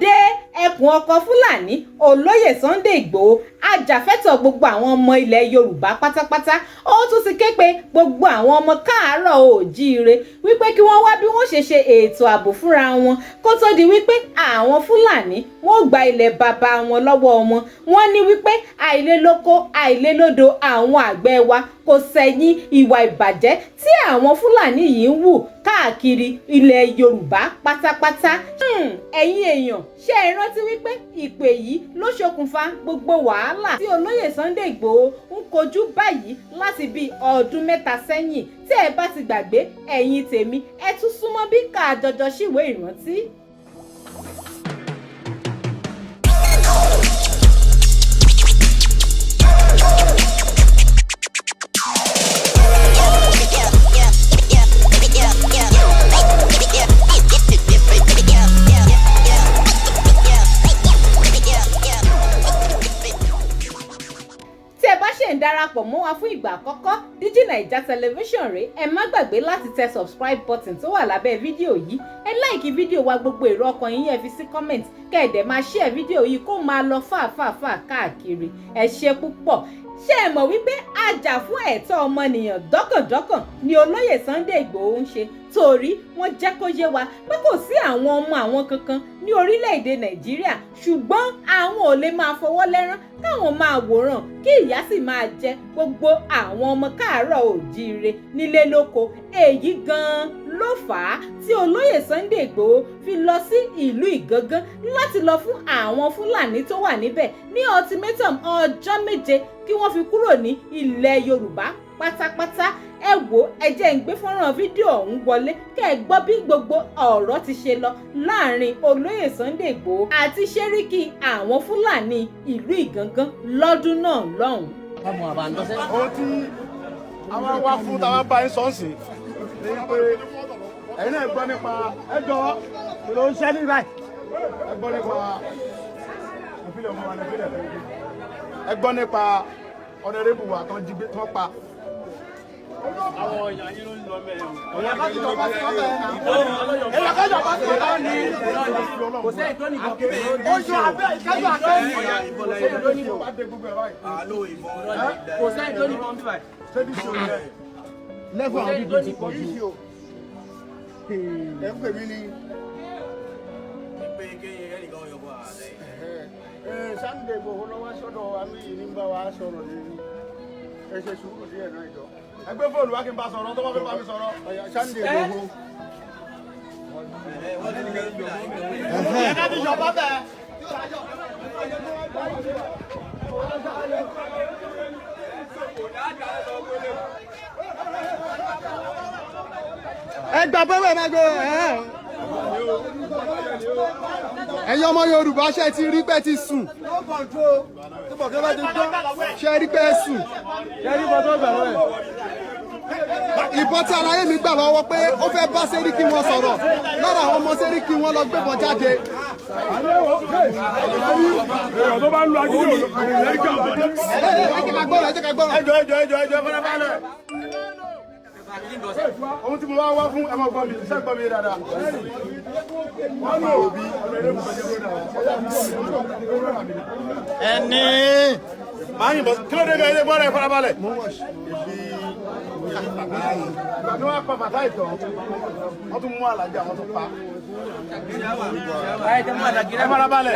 dé ẹkùn ọkọ Fúlàní olóyè Sunday Igboho ajàfẹ́tọ̀ọ́ gbogbo àwọn ọmọ ilẹ̀ Yorùbá pátápátá ó tún ti ké pe gbogbo àwọn ọmọ káàárọ̀ oòjíire wípé kí wọ́n wá bí wọ́n ṣe ètò ààbò fúnra wọn kó tó di wípé àwọn Fúlàní wọ́n gba ilẹ̀ bàbá wọn lọ́wọ́ wọn. Wọ́n ní wípé àìlélóko àìlélódò àwọn àgbẹ̀ wa kò sẹ́yìn ìwà ìbàjẹ́ tí àwọn Fúlàní yìí ń wù káàkiri ilẹ̀ Yorùbá pátápátá. Ẹ̀yin èèyàn ṣé ẹ rántí wípé ìpè yìí ló ṣokùnfà gbogbo wàhálà tí olóyè Sunday Igboho ń kojú báyìí láti bí ọdún 3 sẹ́yìn. Tí ẹ bá ti gbàgbé ẹ̀yin tèmi ẹ tún súnmọ́ bí ká jọjọ ṣìwé ìrántí. Darapọ̀ mọ́ wa fún ìgbà àkọ́kọ́ Digi Television rèé ẹ má gbàgbé láti tẹ subscribe button tó wà lábẹ́ fídíò yìí ẹ láìkí fídíò wa gbogbo èrò ọkàn yín ẹ fi sí comment kẹ́ẹ̀dẹ̀ máa share fídíò yìí kó máa lọ fàáfàá káàkiri ẹ ṣé púpọ̀. Ṣé ẹ mọ̀ wípé ajà fún ẹ̀tọ́ ọmọnìyàn dọ́kàndọ́kàn ni olóyè Sunday Igboho ń ṣe torí wọ́n jẹ́ kó yé wa pé kò sí àwọn ọmọ àwọn kankan ní orílẹ̀-èdè Nàìjíríà ṣùgbọ́n àwọn ò lè máa fọwọ́ lẹ́rán káwọn máa wòran kí ìyà sì máa jẹ gbogbo àwọn ọmọ káàárọ̀ oòjíire nílé lóko. Èyí gan-an ló fà á tí olóyè Sunday Igboho fi lọ sí ìlú Ìgangan láti lọ fún àwọn Fúlàní tó wà níbẹ̀ ní ultimatum ọjọ́ 7 kí wọ́n fi kúrò ní ilẹ̀ Yorùbá pátápátá. Ẹ wò ẹ jẹ́ ń gbé fọ́nrán fídíò ọ̀hún wọlé kẹ́ ẹ gbọ́ bí gbogbo ọ̀rọ̀ ti ṣe lọ láàrin olóyè Sunday Igboho àti sẹ́ríkì àwọn Fúlàní ìlú Ìgangan lọ́dún náà lọ́hùn. Ohun tí àwọn wá fún táwọn bá ń sọ́ọ̀sì ní pé ẹ̀yin náà gbọ́ nípa ẹjọ́ ló ń ṣẹ́ ní báyìí ẹ gbọ́ nípa ìpínlẹ̀ ọmọ wa nípínlẹ̀ ẹ gbọ́ nípa ọ̀nẹ́rẹ́bù wa tán jí gbé tán pa. Àwọn èèyàn yín ló ń lọ mẹ́rin. Èèyàn kan jọ bá ti wọ́n bẹ̀rẹ̀ náà. Èèyàn kan jọ bá ti wọ́n bẹ̀rẹ̀ ní. Kò sẹ́yìn tó nìkan. Oṣù abẹ́ ìkẹ́jọ́ abẹ́ ìkẹ́jọ́. Kò sẹ́yìn tó nìkan. Kò sẹ́yìn tó nìkan bí báyìí. Lẹ́fọ̀ àwọn bíbí ti pọ̀ jù. Ẹ ń pè mí ní. Ìpè kéye ẹnìkan yọ̀ bọ̀ àlẹ́. Sunday Igboho lọ́wọ́ sọ́dọ̀ àmì ìrìnbá wa sọ̀rọ̀ lẹ́yìn. Ẹ ṣe sùúrù díẹ̀ náà ìjọ. Ẹgbẹ́ fóònù wá kí n bá sọ̀rọ̀ tó bá fẹ́ bá mi sọ̀rọ̀. Sunday Igboho. Ẹ̀ka ti yọ̀ bọ́tẹ̀. Ẹ gbà bẹ́ẹ̀ máa gbé ẹ̀yin ọmọ Yorùbá ṣe ti rí pé ti sùn ṣe rí pé sùn ìbọn tí aláyé mi gbà lọ́wọ́ pé ó fẹ́ bá sẹ́ríkì wọn sọ̀rọ̀ lára àwọn ọmọ sẹ́ríkì wọn lọ gbébọn jáde. èèyàn tó bá ń lo agídí òlòkùnrin ohun tí mo wá fún ẹ máa gbọ́ mi iṣẹ́ gbọ́ mi dáadáa. Wọ́n ní òbí ẹni máa ń yìnbọn kí ló dé gẹ́gẹ́ gbọ́dọ̀ ẹ farabalẹ̀. Ìgbà tí wọ́n pa bàtà ìtàn wọ́n tún mú àlàjì àwọn tó pa. Ẹ farabalẹ̀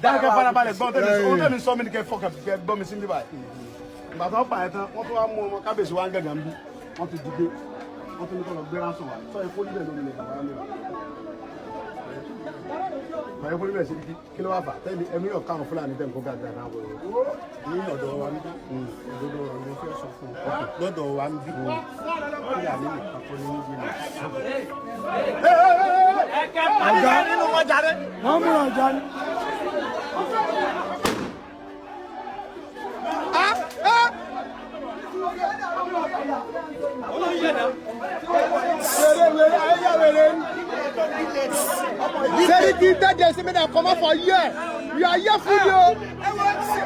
dákẹ́ farabalẹ̀ gbọ́n tẹ́mi sọ mí ní kẹ́ fọ́kẹ́ gbọ́ mi sí ní báyìí. Ìgbà tó ń pa ẹ̀ tán wọ́n tún wá mú ọmọ kábíyèsí wa ń gẹ̀gẹ̀ ń bí wọ́n ti dìde wọ́n tún ní kọ́ lọ gbé ránṣọ wa sọ epo níbẹ̀ lórí ilẹ̀ bàbá mi. Bàbá epo níbẹ̀ sí kí ló wá fà tẹ́lẹ̀ ẹ̀mí yọ̀ káwọn Fúlàní tẹ̀ ń kó gàdúrà náà wọ̀ ní ọ̀dọ̀ wa níbí òdodo ọ̀rọ̀ ló fẹ́ sọ fún lọ́dọ̀ wa níbí Fúlàní nìkan kọ́ ní níbí ni. Ọ̀gá nínú wọn jáde. Wọ́n mú ọ̀gá ni. Seriki that they say me that come out for here. You are here for you.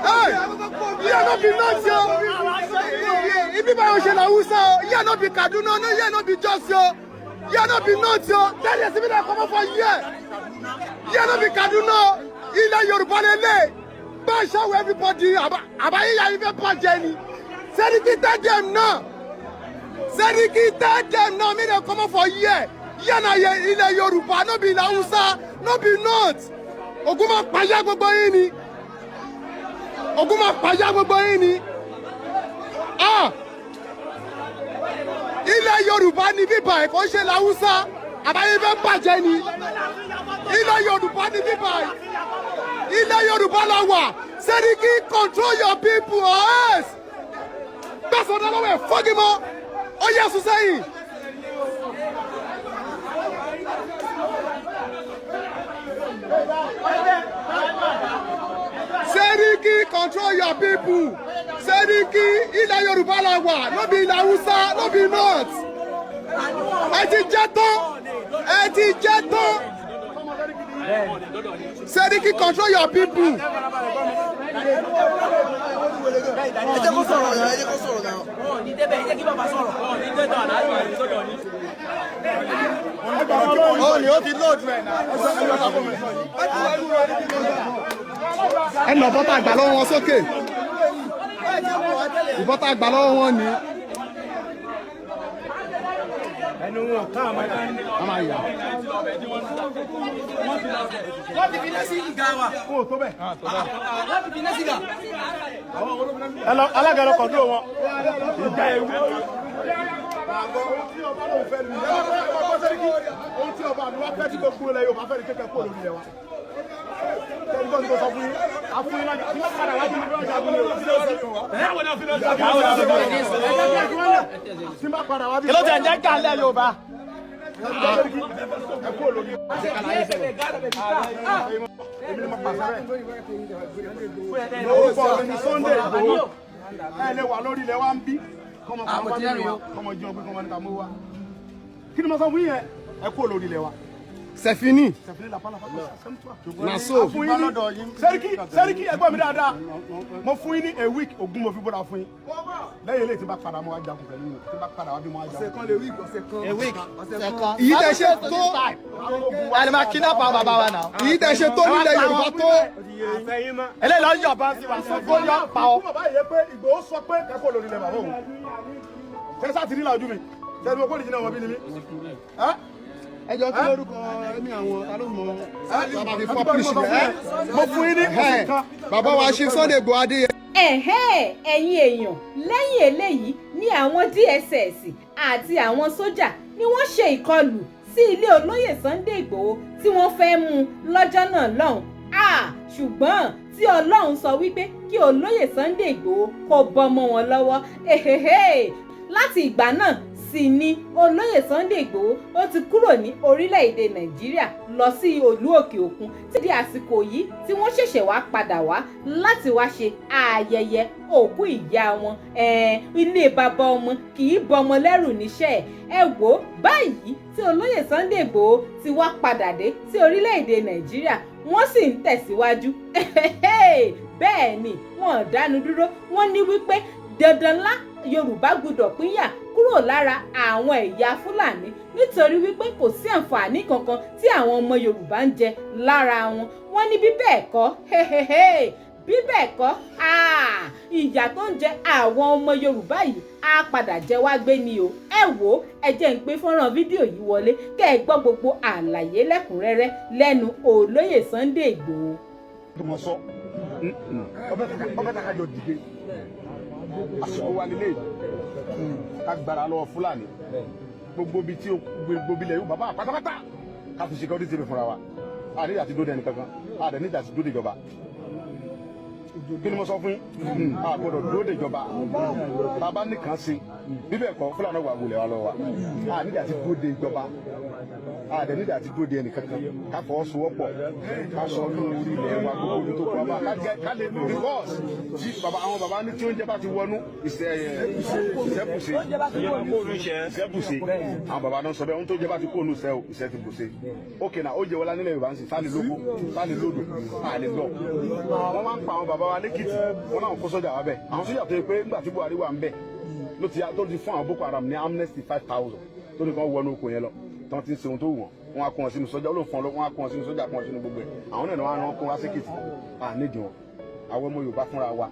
Hey, you are not be nice yo. If you buy Oshela Hausa, you are not be Kaduna, no, you are not be just yo. Here no be north yo. 10 years me dey come for here. Here no be Kaduna. Ilẹ̀ Yorùbá lele. Ba show everybody abayi ya ife panje ni. Seriki tell them now. Seriki tell them now me dey come for here. Here na ilẹ̀ Yorùbá no be Hausa, no be north. Ogun ma paya gbogbo yín ni. Ogun ma paya gbogbo yín ni. Ilẹ̀ Yorùbá ni bíbá ẹ̀ kò ṣe l'Hausa àbáyé fẹ́ bàjẹ́ ni. Ilẹ̀ Yorùbá ni bíbá ẹ̀. Ilẹ̀ Yorùbá la wà. Seriki control your people or else. Gbàsọ̀ náà lọ́wọ́ ẹ̀ fọ́gi mọ́. Ó yẹ sùn sẹ́yìn. Seriki control your people. Seriki ilẹ̀ Yorùbá la wà, no be ilẹ̀ Hausa, no be north. Ẹ ti jẹ́ tán. Seriki control your people. Ẹ jẹ́ kó sọ̀rọ̀ náà. Ni ó ti lóòdù ẹ̀ náà. Ẹ nà bọ́tà àgbà lọ́wọ́ wọn sókè. Ìbọ́tà àgbà lọ́wọ́ wọn ni. Ẹnu wọn ká àmà yà. Wọ́n ti fi lé sí ìgá wa. Kó o tó bẹ̀. Wọ́n ti fi lé sí ìgá. Alága lọ kọ̀dúró wọn. Ìjà ewu. Ohun tí ọba àdúrà fẹ́ tí gbogbo ilẹ̀ Yorùbá fẹ́ ní kékeré kó lórí ilẹ̀ wa. Tẹ́lifíṣọ́ ni kò sọ fún yín. Àfún yín lájà. Tí wọ́n padà wájú ní ọjà àbúlé o. Tí wọ́n padà wájú. Kí ló ti ẹ̀ jẹ́ kálẹ̀ Yorùbá? Ẹ kó lórí. Èmi ni mo pàṣẹ rẹ̀. Lórúkọ mi ni Sunday Igboho. Ẹ lè wà lórí ilẹ̀ wa ń bí. Kọ́mọ kan wá nínú wa. Kọ́mọ jẹun pé kọ́mọ níta mú wa. Kí ni mo sọ fún yín yẹn? Ẹ kó lórí ilẹ̀ wa. C'est fini. Na so. Seriki ẹgbọ́n mi dáadáa. Mo fún yín ní a week ogún mo fi bọ́ra fún yín. Lẹ́yìn eléyìí tí bá padà mo wá jagun pẹ̀lú yín. Tí bá padà wá bí mo wá jagun. A week. Ìyí tẹ ṣe tó. Ẹni máa kidnap àwọn bàbá wa náà. Ìyí tẹ ṣe tó nílẹ̀ Yorùbá tó. Eléyìí lọ yọ̀ bá sí wa. Sọ́kó yọ̀ pa ọ́. Bàbá yẹ pé Ìgbòho sọ pé kẹ́kọ̀ọ́ lórí ilẹ̀ bàbá òun. Tẹ́sà ti rí làjú mi. Tẹ́sà mo kó lè jìnnà wọn bí ni mi. Ẹjọ́ kí lórúkọ ẹ̀mí àwọn alóhùn bàbá fi publish rẹ̀. Mo fún yín ní oṣù kan. Bàbá wa ṣe Sunday Buhari Ati. Ẹ̀yin èèyàn lẹ́yìn eléyìí ni àwọn DSS àti àwọn sójà ni wọ́n ṣe ìkọlù sí ilé olóyè Sunday Igboho tí wọ́n fẹ́ mú lọ́jọ́ náà lọ́hùn. Ṣùgbọ́n tí Ọlọ́run sọ wípé kí olóyè Sunday Igboho kó bọ́mọ wọn lọ́wọ́. Láti ìgbà náà sì ni olóyè Sunday Igboho ó ti kúrò ní orílẹ̀-èdè Nàìjíríà lọ sí ìlú òkè òkun títí àsìkò yìí tí wọ́n ṣẹ̀ṣẹ̀ wá padà wá láti wá ṣe ayẹyẹ òkú ìyá wọn. Ilé bàbá ọmọ kì í bọmọ lẹ́rù níṣẹ́ ẹ wò báyìí tí olóyè Sunday Igboho ti wá padà dé sí orílẹ̀-èdè Nàìjíríà wọ́n sì ń tẹ̀síwájú. Bẹ́ẹ̀ ni wọ́n dánu dúró wọ́n ní wípé dandan ńlá Yorùbá gbọ́dọ̀ pínyà kúrò lára àwọn ẹ̀yà Fúlàní nítorí wípé kò sí àǹfààní kankan tí àwọn ọmọ Yorùbá ń jẹ lára wọn. Wọ́n ní bí bẹ́ẹ̀ kọ́ bí bẹ́ẹ̀ kọ́ ìyà tó ń jẹ àwọn ọmọ Yorùbá yìí á padà jẹ wá gbé ni o. Ẹ wò ẹ jẹ́ ń gbé fọ́nrán fídíò yìí wọlé kẹ́ ẹ gbọ́ gbogbo àlàyé lẹ́kùnrẹ́rẹ́ lẹ́nu olóyè Sunday Igboho. Ọbẹ̀ takajọ dìde. Àṣọ wa nílé ká gbára lọ́wọ́ Fúlàní gbogbo bí tí gbogbo ilẹ̀ yóò bàbá pátápátá ká fi security tv fúnra wa àdéhìí àti dóde ẹnì kankan àdéhìí àti dóde ìjọba kí ni mo sọ fún yín àgbọ̀dọ̀ dóde ìjọba bàbá nìkan ṣe bíbẹ̀ kọ́ Fúlàní wà wulẹ̀ wa lọ́wọ́ wa àdéhìí àti dóde ìjọba àdéhìí àti dóde ẹnì kankan ká fọwọ́sowọ́pọ̀ ká sọ ní orí ilẹ̀ wa gbogbo omi tó kọ́ wa ká lè lò because tí àwọn bàbá ní tí oúnjẹ bá ti wọnú ìṣẹ́bùṣe àwọn bàbá náà sọ bẹ́ẹ̀ ohun tó jẹ́ bá ti kó ònú ìṣẹ́ ti bùṣe ókè náà ó jẹ́ wọlá nílẹ̀ Yorùbá ń sìn sáà lè lóko sáà lè lódò àlè lọ wọ́n máa ń pa àwọn bàbá wa lẹ́kìtì wọ́n náà kó sọ́jà wa bẹ̀ àwọn sọ́jà tó yẹ pé nígbà tí Buhari wà ń bẹ̀ ló ti fún àwọn Boko Haram ní amnesty 5,000 tó ní kan wọnú oko yẹn lọ tí wọ́n ti ń ṣe ohun tó wù wọ́n á kó wọn sínú sọ́jà olóòfin ọlọ́wọ́n á kó wọn sínú sọ́jà kó wọn sínú gbogbo ẹ̀ àwọn náà ni wọ́n á rán kó wá sékìtì nídìí wọn àwọn ọmọ Yorùbá fúnra wa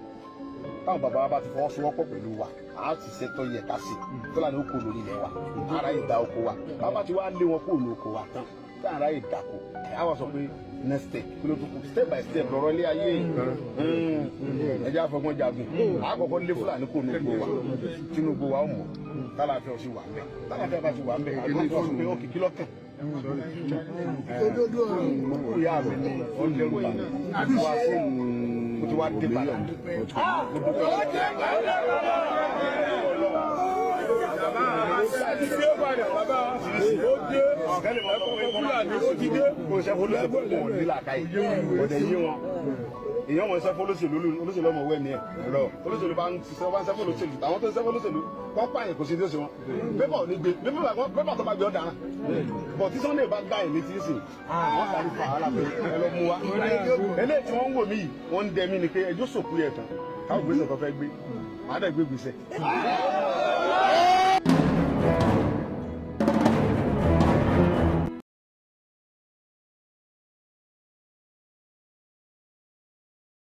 táwọn bàbá wa bá ti fọwọ́sowọ́pọ̀ pẹ̀lú wa a ti ṣe tó yẹ ká sí Fúlàní ó kó lórí ilẹ̀ wa ara yìí da oko wa bàbá ti wá lé wọn kó lóko wa tán tí ara yìí dàkó àwọn sọ pé next step kí ló tún kù step by step lọ́rọ̀ ilé ayé ẹjẹ àfọgbọ́n jagun àkọ́kọ́ lé Fúlàní kó lóko wa Tinubu wa ó mọ̀ tálàfẹ́ ọ̀sìn wà ń bẹ̀ tálàfẹ́ bá ti wà ń bẹ̀ àgbọ̀n sọ pé ó kìkì lọ́kàn ìyá mi ni ó ń lérò bá mi wá fóònù mo ti wá dé bàlá èèyàn mọ̀ ṣẹ́fọ́ olóṣèlú ọmọ ọwọ́ ẹ̀mí ẹ̀ lọ olóṣèlú bá ń ṣẹ́fọ́ olóṣèlú àwọn tó ń ṣẹ́fọ́ olóṣèlú kọ́ pààyàn kò sí tí ó ṣe wọn pépà ò ní gbé pépà tó bá gbé ọ̀daràn bọ̀ tí Sunday bá gbá ẹ̀mí tí ń sìn wọ́n sáré fà á lápẹ́ ẹ lọ mú wa eléyìí tí wọ́n ń wò mí yìí wọ́n ń dẹ mí ni pé ẹjọ́ sòkú yẹ tán káwọn gbèsè kan fẹ́ gbé àádọ́ gbé gbèsè